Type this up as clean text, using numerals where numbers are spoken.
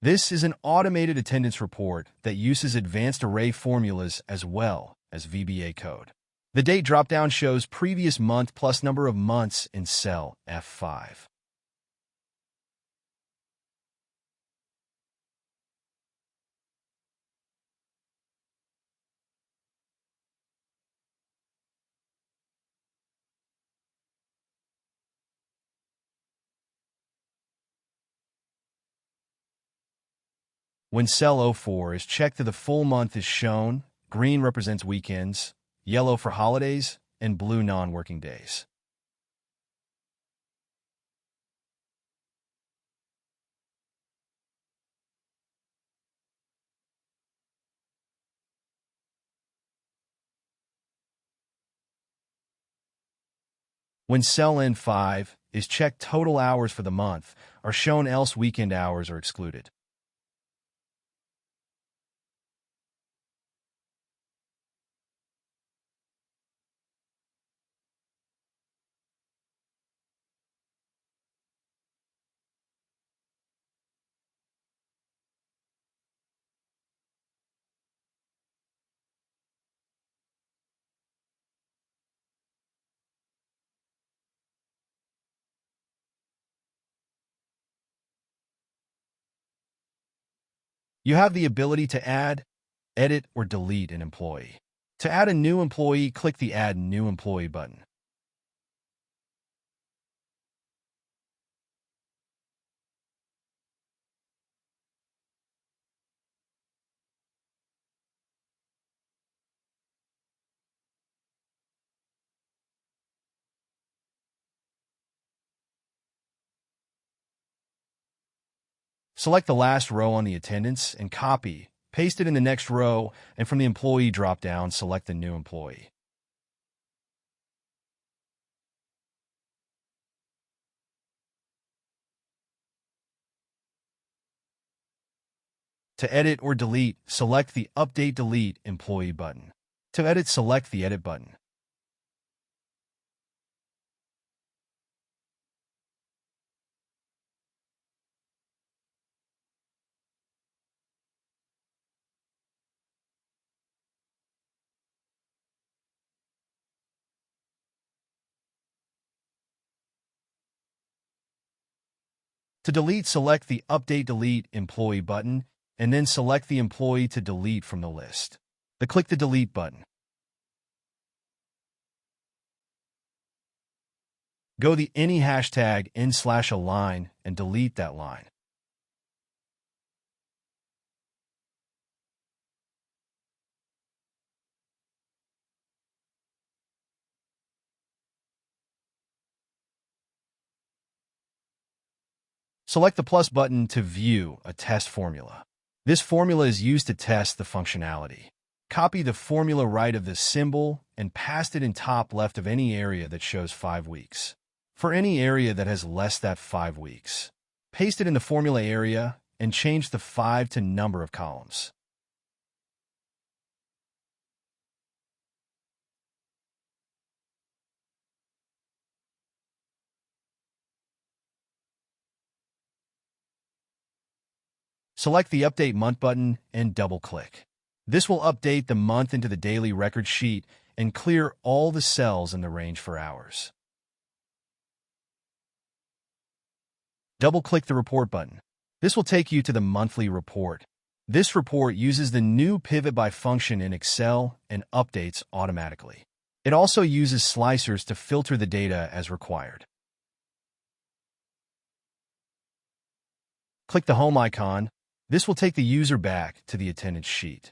This is an automated attendance report that uses advanced array formulas as well as VBA code. The date dropdown shows previous month plus number of months in cell F5. When cell O4 is checked, the full month is shown. Green represents weekends, yellow for holidays, and blue non-working days. When cell N5 is checked, total hours for the month are shown, else weekend hours are excluded. You have the ability to add, edit, or delete an employee. To add a new employee, click the Add New Employee button. Select the last row on the attendance and copy, paste it in the next row, and from the employee dropdown, select the new employee. To edit or delete, select the Update Delete Employee button. To edit, select the Edit button. To delete, select the Update Delete Employee button, and then select the employee to delete from the list. Click the Delete button. Go the any hashtag #align and delete that line. Select the plus button to view a test formula. This formula is used to test the functionality. Copy the formula right of the symbol and paste it in top left of any area that shows 5 weeks. For any area that has less than 5 weeks, paste it in the formula area and change the 5 to number of columns. Select the Update Month button and double-click. This will update the month into the daily record sheet and clear all the cells in the range for hours. Double-click the Report button. This will take you to the monthly report. This report uses the new Pivot by function in Excel and updates automatically. It also uses slicers to filter the data as required. Click the Home icon. This will take the user back to the attendance sheet.